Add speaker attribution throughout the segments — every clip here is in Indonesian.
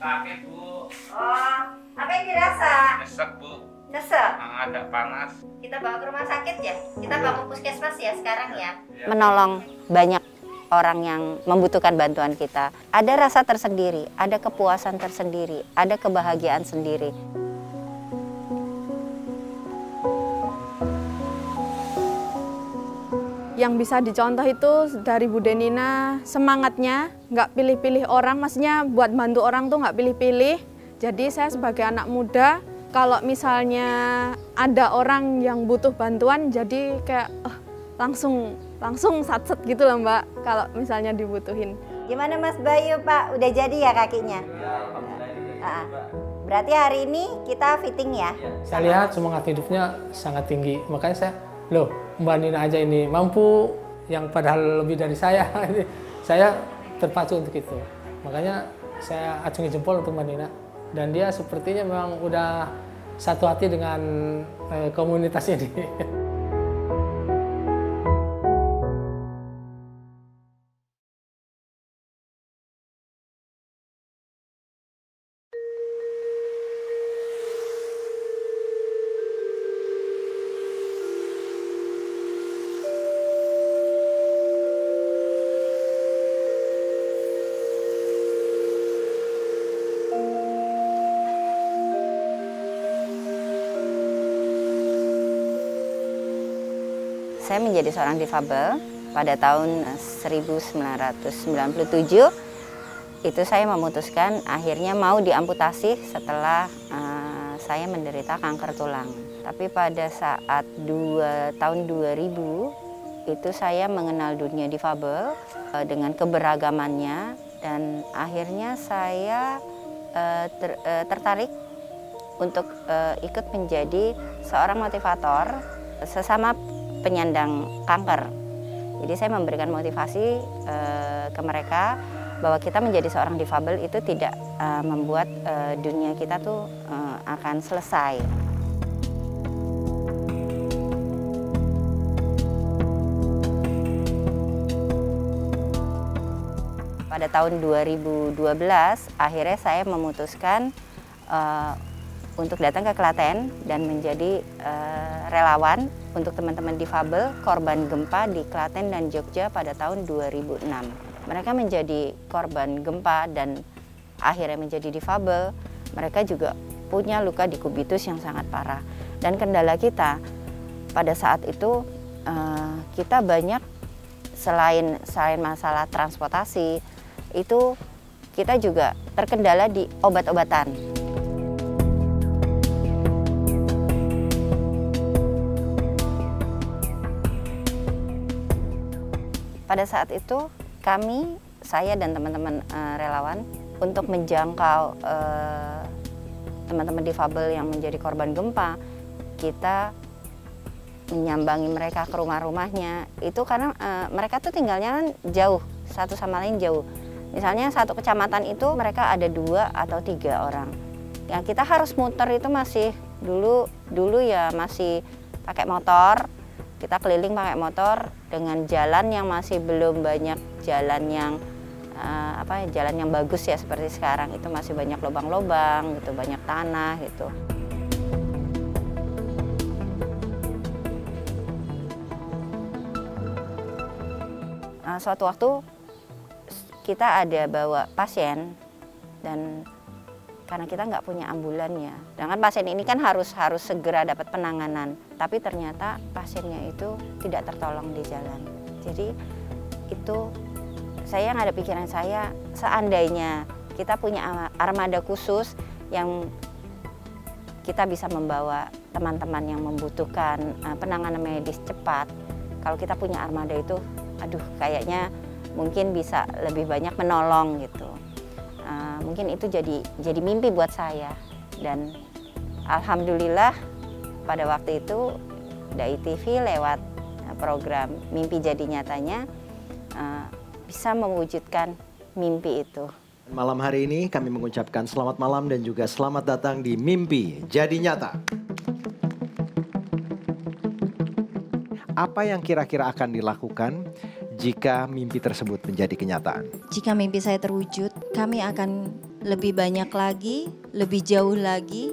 Speaker 1: Sakit, Bu.
Speaker 2: Oh, apa yang dirasa?
Speaker 1: Nyesek, Bu.
Speaker 2: Nyesek?
Speaker 1: Agak panas.
Speaker 2: Kita bawa ke rumah sakit ya? Kita bawa ke puskesmas ya sekarang ya?
Speaker 3: Menolong banyak orang yang membutuhkan bantuan kita. Ada rasa tersendiri, ada kepuasan tersendiri, ada kebahagiaan sendiri.
Speaker 4: Yang bisa dicontoh itu dari Bu Denina, semangatnya nggak pilih-pilih orang, maksudnya buat bantu orang tuh nggak pilih-pilih. Jadi saya sebagai anak muda, kalau misalnya ada orang yang butuh bantuan, jadi kayak langsung satset gitu loh Mbak, kalau misalnya dibutuhin.
Speaker 2: Gimana Mas Bayu Pak, udah jadi ya kakinya? Berarti hari ini kita fitting ya?
Speaker 5: Saya lihat semangat hidupnya sangat tinggi, makanya saya, loh Mbak Nina aja ini mampu yang padahal lebih dari saya. Saya terpacu untuk itu. Makanya saya acungi jempol untuk Mbak Nina. Dan dia sepertinya memang udah satu hati dengan komunitas ini.
Speaker 3: Saya menjadi seorang difabel pada tahun 1997. Itu saya memutuskan akhirnya mau diamputasi setelah saya menderita kanker tulang. Tapi pada saat tahun 2000 itu saya mengenal dunia difabel dengan keberagamannya, dan akhirnya saya tertarik untuk ikut menjadi seorang motivator sesama penyandang kanker. Jadi saya memberikan motivasi ke mereka bahwa kita menjadi seorang difabel itu tidak membuat dunia kita tuh akan selesai. Pada tahun 2012 akhirnya saya memutuskan untuk datang ke Klaten dan menjadi relawan untuk teman-teman difabel korban gempa di Klaten dan Jogja pada tahun 2006. Mereka menjadi korban gempa dan akhirnya menjadi difabel. Mereka juga punya luka dikubitus yang sangat parah. Dan kendala kita pada saat itu kita banyak selain masalah transportasi, itu kita juga terkendala di obat-obatan. Pada saat itu saya dan teman-teman relawan untuk menjangkau teman-teman difabel yang menjadi korban gempa, kita menyambangi mereka ke rumah-rumahnya. Itu karena mereka tuh tinggalnya kan jauh, satu sama lain jauh. Misalnya satu kecamatan itu mereka ada 2 atau 3 orang. Ya kita harus muter itu masih dulu ya masih pakai motor. Kita keliling pakai motor dengan jalan yang masih belum banyak jalan yang jalan yang bagus ya seperti sekarang. Itu masih banyak lubang-lubang gitu, banyak tanah gitu. Suatu waktu kita ada bawa pasien, dan karena kita nggak punya ambulan ya, sedangkan pasien ini kan harus segera dapat penanganan, tapi ternyata pasiennya itu tidak tertolong di jalan. Jadi itu saya ada pikiran saya, seandainya kita punya armada khusus yang kita bisa membawa teman-teman yang membutuhkan penanganan medis cepat. Kalau kita punya armada itu, aduh kayaknya mungkin bisa lebih banyak menolong gitu. Mungkin itu jadi mimpi buat saya, dan alhamdulillah pada waktu itu Dai TV lewat program Mimpi Jadi Nyatanya bisa mewujudkan mimpi itu.
Speaker 6: Malam hari ini kami mengucapkan selamat malam dan juga selamat datang di Mimpi Jadi Nyata. Apa yang kira-kira akan dilakukan jika mimpi tersebut menjadi kenyataan?
Speaker 7: Jika mimpi saya terwujud, kami akan lebih banyak lagi, lebih jauh lagi,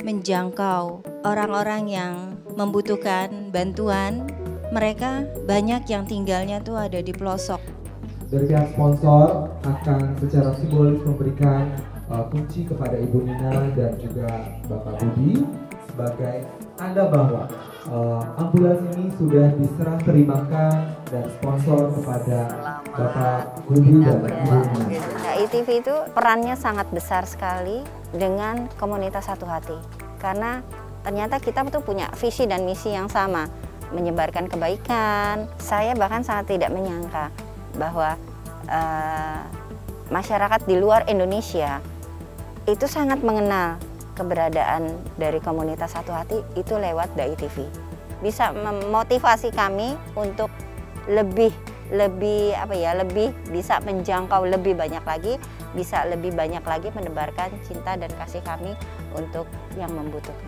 Speaker 7: menjangkau orang-orang yang membutuhkan bantuan. Mereka banyak yang tinggalnya tuh ada di pelosok.
Speaker 8: Dari pihak sponsor akan secara simbolis memberikan kunci kepada Ibu Nina dan juga Bapak Budi sebagai tanda bahwa ambulans ini sudah diserah terimakan dan sponsor kepada Bapak Budi dan Ibu Nina.
Speaker 3: Nah, ITV itu perannya sangat besar sekali dengan komunitas satu hati. Karena ternyata kita tuh punya visi dan misi yang sama, menyebarkan kebaikan. Saya bahkan sangat tidak menyangka bahwa masyarakat di luar Indonesia itu sangat mengenal keberadaan dari komunitas satu hati itu lewat Dai TV. Bisa memotivasi kami untuk lebih bisa menjangkau lebih banyak lagi, bisa lebih banyak lagi menebarkan cinta dan kasih kami untuk yang membutuhkan.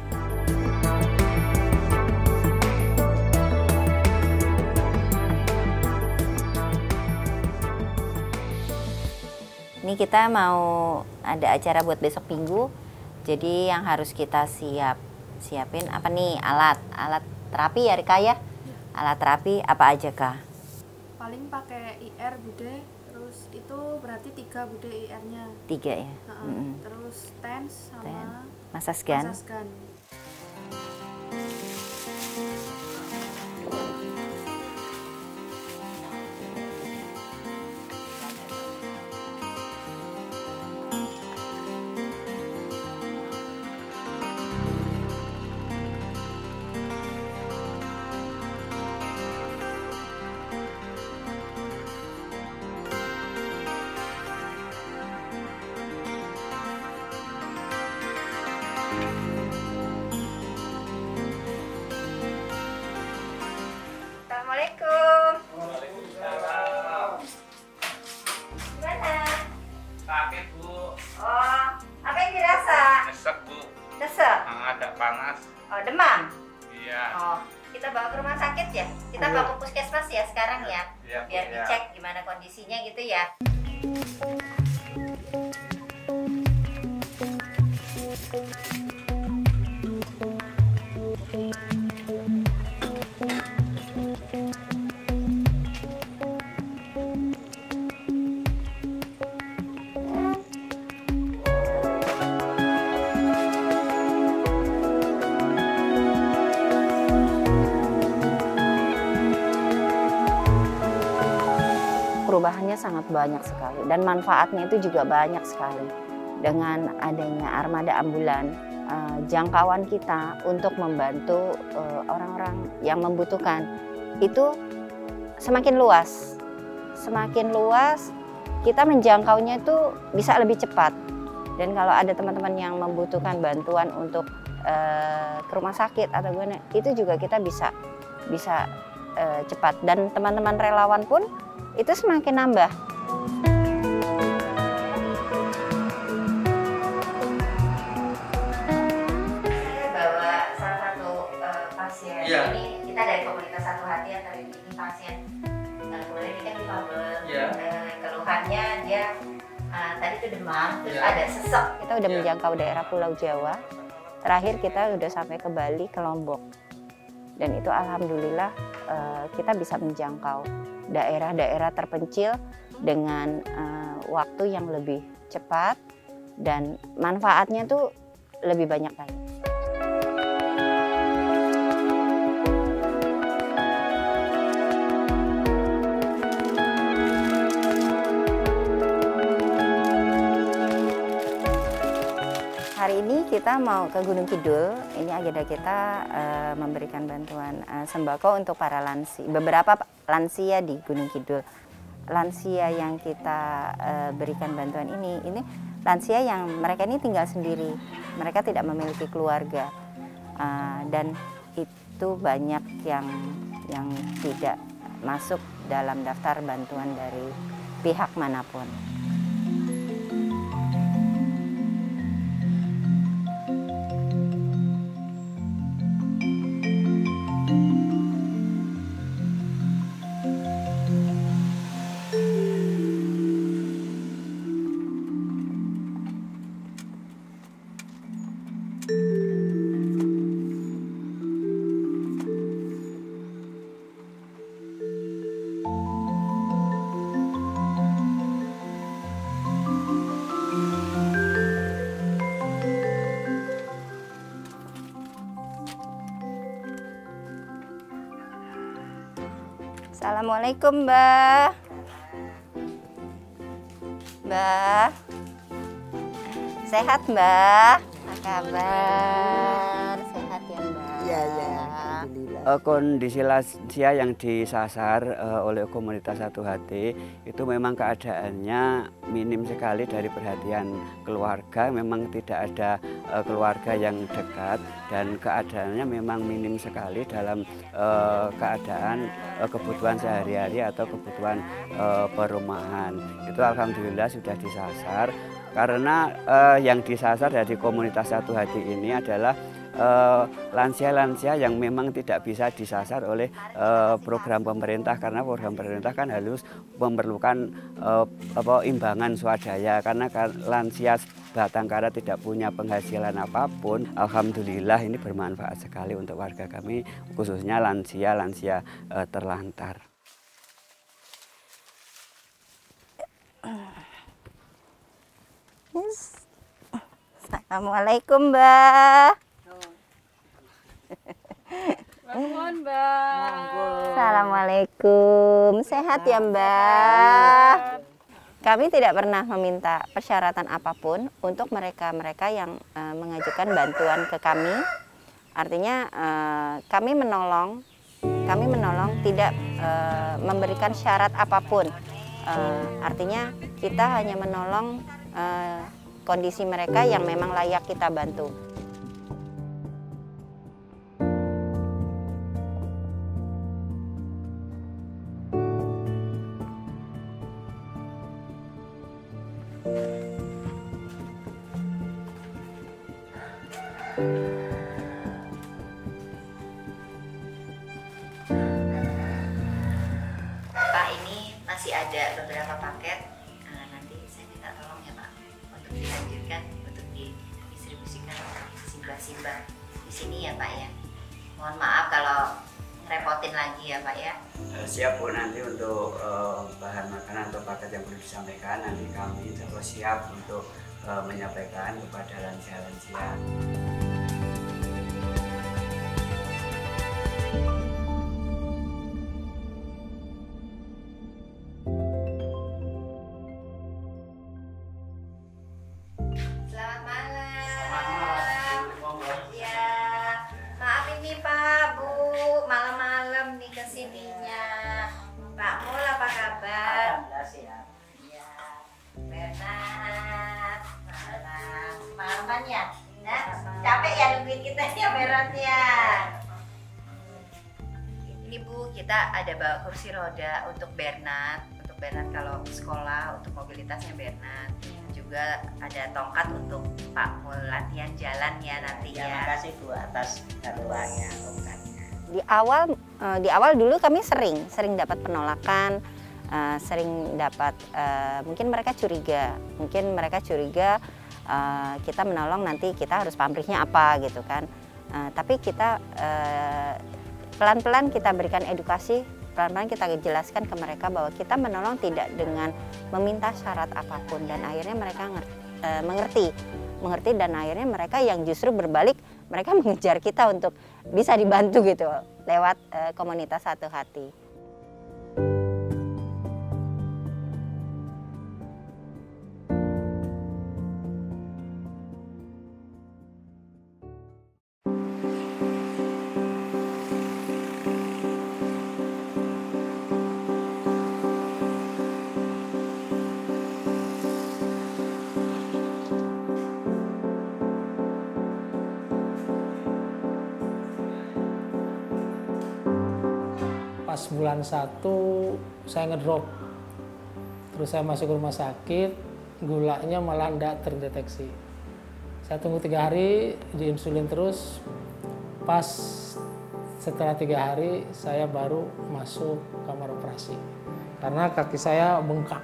Speaker 3: Ini kita mau ada acara buat besok minggu, jadi yang harus kita siapin apa nih, alat terapi ya Rika ya? Alat terapi apa aja Kak?
Speaker 4: Paling pakai IR Bude, terus itu berarti 3 Bude IR-nya.
Speaker 3: 3 ya?
Speaker 4: Terus TENS sama
Speaker 3: Massage gun.
Speaker 2: Assalamualaikum.
Speaker 1: Waalaikumsalam.
Speaker 2: Gimana?
Speaker 1: Sakit Bu,
Speaker 2: Oh, apa yang dirasa?
Speaker 1: nyesek Bu,
Speaker 2: Desek?
Speaker 1: ada panas.
Speaker 2: Oh, demam?
Speaker 1: Iya.
Speaker 2: Oh, kita bawa ke rumah sakit ya? Kita bawa ke puskesmas ya sekarang ya?
Speaker 1: Iya, Bu,
Speaker 2: Biar
Speaker 1: ya.
Speaker 2: dicek gimana kondisinya gitu ya.
Speaker 3: Perubahannya sangat banyak sekali dan manfaatnya itu juga banyak sekali. Dengan adanya armada ambulan, jangkauan kita untuk membantu orang-orang yang membutuhkan itu semakin luas. Semakin luas, kita menjangkaunya itu bisa lebih cepat. Dan kalau ada teman-teman yang membutuhkan bantuan untuk ke rumah sakit atau gimana, itu juga kita bisa cepat. Dan teman-teman relawan pun itu semakin nambah.
Speaker 2: Saya bawa salah satu pasien.
Speaker 1: Iya.
Speaker 2: Ini kita dari komunitas satu hati atau ini pasien. Kemudian ini kan difabel.
Speaker 1: Iya.
Speaker 2: Keluhannya dia tadi itu demam, terus
Speaker 1: Iya.
Speaker 2: ada sesek.
Speaker 3: Kita udah menjangkau daerah Pulau Jawa. Terakhir kita udah sampai ke Bali, ke Lombok. Dan itu alhamdulillah kita bisa menjangkau daerah-daerah terpencil dengan waktu yang lebih cepat dan manfaatnya tuh lebih banyak lagi. Hari ini kita mau ke Gunung Kidul. Ini agenda kita memberikan bantuan sembako untuk para lansia, beberapa lansia di Gunung Kidul. Lansia yang kita berikan bantuan ini lansia yang mereka ini tinggal sendiri, mereka tidak memiliki keluarga, dan itu banyak yang tidak masuk dalam daftar bantuan dari pihak manapun. Assalamualaikum, Mbak. Mbak. Sehat, Mbak? Apa kabar? Sehat ya, Mbak?
Speaker 9: Iya, alhamdulillah.
Speaker 10: Kondisi lansia yang disasar oleh komunitas Satu Hati itu memang keadaannya minim sekali dari perhatian keluarga. Memang tidak ada keluarga yang dekat dan keadaannya memang minim sekali dalam keadaan kebutuhan sehari-hari atau kebutuhan perumahan. Itu alhamdulillah sudah disasar karena yang disasar dari komunitas Satu Hati ini adalah lansia-lansia yang memang tidak bisa disasar oleh program pemerintah, karena program pemerintah kan harus memerlukan imbangan swadaya, karena lansia batang kara tidak punya penghasilan apapun. Alhamdulillah ini bermanfaat sekali untuk warga kami, khususnya lansia terlantar.
Speaker 3: Assalamualaikum, Mbak. Assalamualaikum. Sehat ya, Mbak? Kami tidak pernah meminta persyaratan apapun untuk mereka-mereka yang mengajukan bantuan ke kami. Artinya kami menolong tidak memberikan syarat apapun. Artinya kita hanya menolong kondisi mereka yang memang layak kita bantu.
Speaker 2: Pak, ini masih ada beberapa paket. Nanti saya minta tolong ya Pak untuk dilanjutkan, untuk didistribusikan simbah-simbah di sini ya Pak ya. Mohon maaf kalau ngerepotin lagi ya Pak ya.
Speaker 10: Siap Bu, nanti untuk bahan makanan atau paket yang perlu disampaikan nanti kami terus siap untuk menyampaikan kepada lansia-lansia.
Speaker 2: Selamat malam. Ya, maaf ini Pak, Bu, malam-malam nih kesininya. Pak Mul apa kabar? Ya, Bernat, malaman ya? Nah, capek ya nungguin kita ya Bernat ya. Ini Bu, kita ada bawa kursi roda untuk Bernat. Untuk Bernat kalau sekolah, untuk mobilitasnya Bernat. Juga ada tongkat untuk Pak Mul latihan jalan ya nanti ya.
Speaker 9: Terima kasih Bu atas bantuannya, tongkatnya.
Speaker 3: Di awal dulu kami sering dapat penolakan, sering dapat mungkin mereka curiga kita menolong nanti kita harus pamrihnya apa gitu kan. Tapi kita pelan-pelan kita berikan edukasi, pelan-pelan kita jelaskan ke mereka bahwa kita menolong tidak dengan meminta syarat apapun, dan akhirnya mereka mengerti dan akhirnya mereka yang justru berbalik, mereka mengejar kita untuk bisa dibantu gitu lewat komunitas Satu Hati.
Speaker 5: Pas bulan 1 saya ngedrop, terus saya masuk ke rumah sakit, gulanya malah tidak terdeteksi. Saya tunggu 3 hari, diinsulin terus. Pas setelah 3 hari saya baru masuk kamar operasi karena kaki saya bengkak,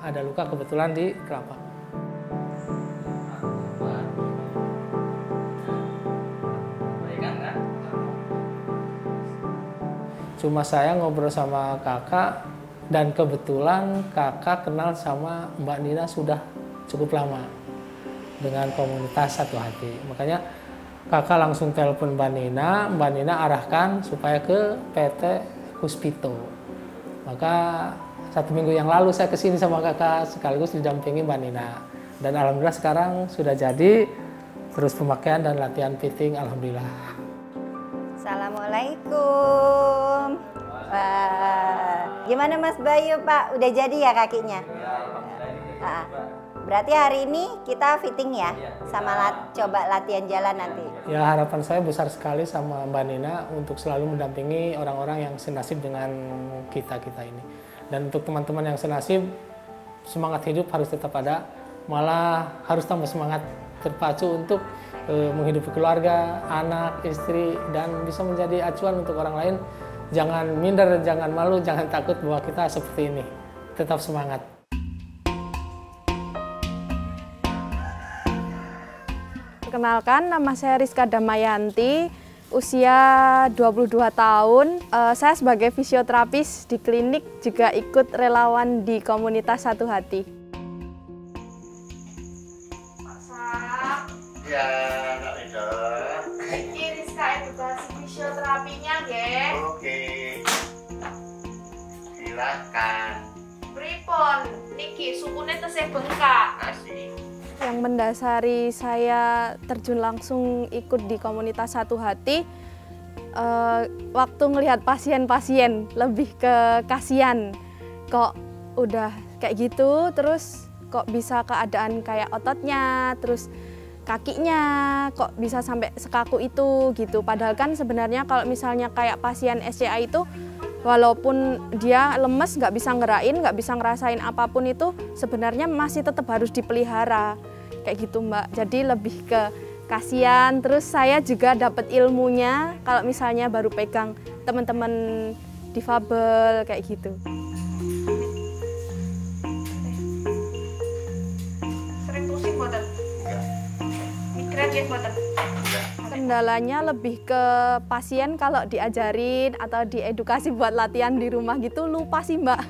Speaker 5: ada luka kebetulan di telapak. Cuma saya ngobrol sama kakak, dan kebetulan kakak kenal sama Mbak Nina sudah cukup lama dengan komunitas Satu Hati. Makanya kakak langsung telepon Mbak Nina arahkan supaya ke PT Kuspito. Maka 1 minggu yang lalu saya kesini sama kakak sekaligus didampingi Mbak Nina. Dan alhamdulillah sekarang sudah jadi, terus pemakaian dan latihan fitting, alhamdulillah.
Speaker 3: Assalamualaikum. Wah, gimana Mas Bayu Pak? Udah jadi ya kakinya? Berarti hari ini kita fitting ya, sama coba latihan jalan nanti.
Speaker 5: Ya harapan saya besar sekali sama Mbak Nina untuk selalu mendampingi orang-orang yang senasib dengan kita-kita ini. Dan untuk teman-teman yang senasib, semangat hidup harus tetap ada, malah harus tambah semangat terpacu untuk menghidupi keluarga, anak, istri, dan bisa menjadi acuan untuk orang lain. Jangan minder, jangan malu, jangan takut bahwa kita seperti ini. Tetap semangat.
Speaker 4: Perkenalkan, nama saya Rizka Damayanti, usia 22 tahun. Saya sebagai fisioterapis di klinik juga ikut relawan di komunitas Satu Hati.
Speaker 1: Ya, Kak Rido.
Speaker 4: Ini Rizka edukasi fisioterapinya, nggih.
Speaker 1: Oke. Silakan.
Speaker 4: Pripun niki sukune tesih bengkak.
Speaker 1: Asik.
Speaker 4: Yang mendasari saya terjun langsung ikut di komunitas Satu Hati, waktu ngelihat pasien-pasien lebih ke kasihan, kok udah kayak gitu, terus kok bisa keadaan kayak ototnya, terus kakinya kok bisa sampai sekaku itu gitu. Padahal kan sebenarnya kalau misalnya kayak pasien SCA itu, walaupun dia lemes, nggak bisa ngerain, nggak bisa ngerasain apapun itu, sebenarnya masih tetap harus dipelihara. Kayak gitu Mbak, jadi lebih ke kasihan. Terus saya juga dapat ilmunya kalau misalnya baru pegang teman-teman difabel, kayak gitu.
Speaker 11: Sering pusing mboten? Migrain ya mboten?
Speaker 4: Kendalanya lebih ke pasien kalau diajarin atau diedukasi buat latihan di rumah gitu lupa sih Mbak.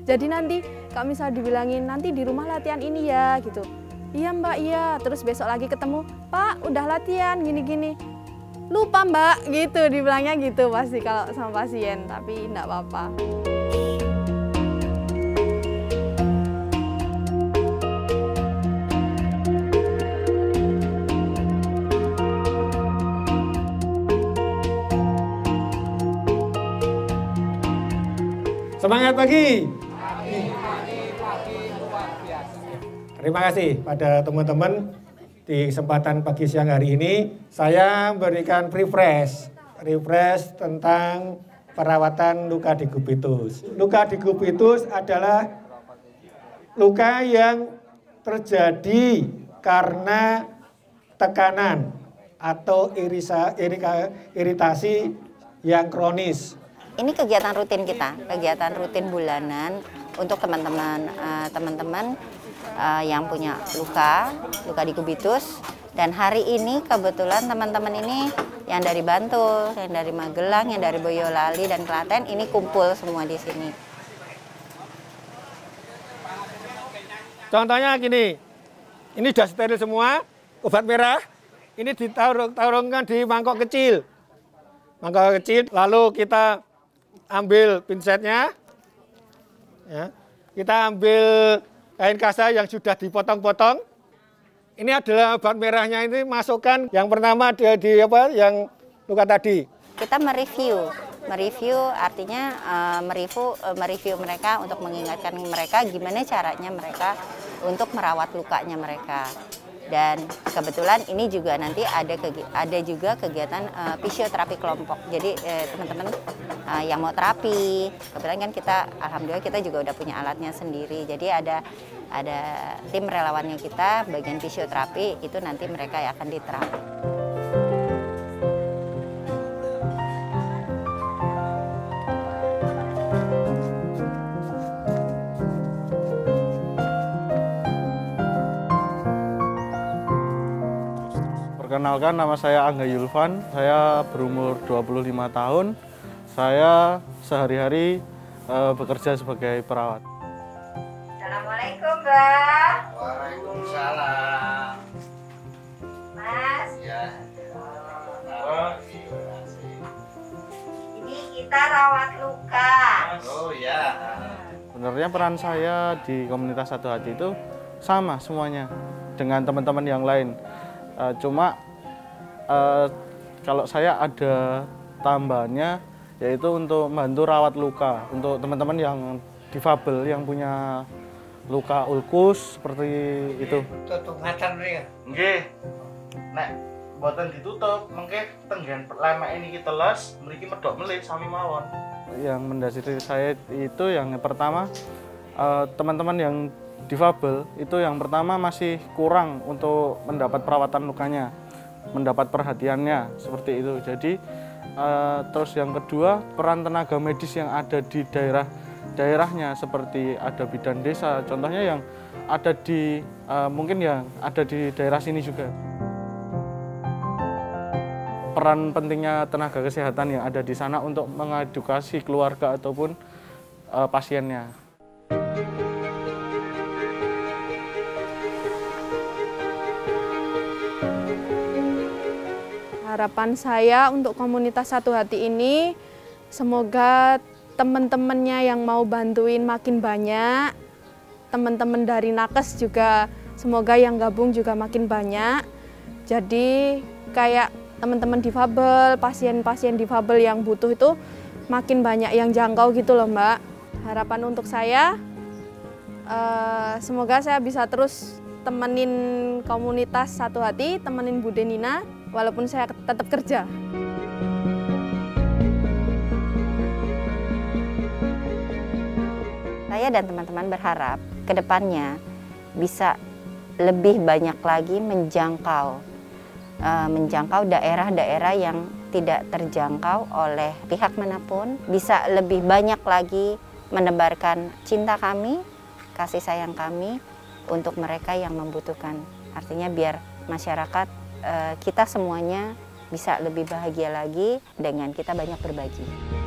Speaker 4: Jadi nanti kalau misal dibilangin nanti di rumah latihan ini ya gitu. Iya Mbak, iya. Terus besok lagi ketemu, Pak udah latihan gini-gini. Lupa Mbak, gitu dibilangnya gitu pasti kalau sama pasien, tapi enggak apa-apa.
Speaker 12: Semangat pagi. Terima kasih pada teman-teman di kesempatan pagi siang hari ini. Saya memberikan refresh tentang perawatan luka decubitus. Luka decubitus adalah luka yang terjadi karena tekanan atau iritasi yang kronis.
Speaker 3: Ini kegiatan rutin kita, kegiatan rutin bulanan untuk teman-teman yang punya luka decubitus. Dan hari ini kebetulan teman-teman ini yang dari Bantul, yang dari Magelang, yang dari Boyolali dan Klaten ini kumpul semua di sini.
Speaker 12: Contohnya gini, ini sudah steril semua, obat merah, ini ditaruhkan di mangkok kecil. Lalu kita ambil pinsetnya, ya, kita ambil kain kasa yang sudah dipotong-potong. Ini adalah obat merahnya, ini masukkan yang pertama yang luka tadi.
Speaker 3: Kita mereview artinya mereview mereka untuk mengingatkan mereka gimana caranya mereka untuk merawat lukanya mereka. Dan kebetulan ini juga nanti ada juga kegiatan fisioterapi kelompok. Jadi teman-teman yang mau terapi, kebetulan kan kita alhamdulillah kita juga udah punya alatnya sendiri. Jadi ada tim relawannya kita bagian fisioterapi, itu nanti mereka yang akan diterapi.
Speaker 13: Perkenalkan, nama saya Angga Yulvan, saya berumur 25 tahun. Saya sehari-hari bekerja sebagai perawat.
Speaker 2: Assalamualaikum, Mbak.
Speaker 1: Waalaikumsalam.
Speaker 2: Mas.
Speaker 1: Ya.
Speaker 2: Ini kita rawat luka.
Speaker 13: komunitas.
Speaker 1: Oh ya.
Speaker 13: Sebenarnya peran saya di komunitas Satu Hati itu sama semuanya dengan teman-teman yang lain. Cuma kalau saya ada tambahannya, yaitu untuk membantu rawat luka untuk teman-teman yang difabel, yang punya luka ulkus seperti itu.
Speaker 1: Tutup macan nih. Nggih. Nek mboten ditutup, mengke tenggen lemek ini kita les, mriki medhok melih sami mawon.
Speaker 13: Yang mendasari saya itu yang pertama, teman-teman yang difabel itu yang pertama masih kurang untuk mendapat perawatan lukanya, mendapat perhatiannya seperti itu. Jadi terus yang kedua, peran tenaga medis yang ada di daerahnya seperti ada bidan desa, contohnya yang ada di mungkin yang ada di daerah sini juga. Peran pentingnya tenaga kesehatan yang ada di sana untuk mengedukasi keluarga ataupun pasiennya.
Speaker 4: Harapan saya untuk komunitas Satu Hati ini, semoga teman-temannya yang mau bantuin makin banyak, teman-teman dari nakes juga semoga yang gabung juga makin banyak. Jadi kayak teman-teman difabel, pasien-pasien difabel yang butuh itu makin banyak yang jangkau gitu loh Mbak. Harapan untuk saya, semoga saya bisa terus temenin komunitas Satu Hati, temenin Bu Denina, walaupun saya tetap kerja.
Speaker 3: Saya dan teman-teman berharap ke depannya bisa lebih banyak lagi menjangkau daerah-daerah yang tidak terjangkau oleh pihak manapun, bisa lebih banyak lagi menebarkan cinta kami, kasih sayang kami untuk mereka yang membutuhkan. Artinya biar masyarakat kita semuanya bisa lebih bahagia lagi dengan kita banyak berbagi.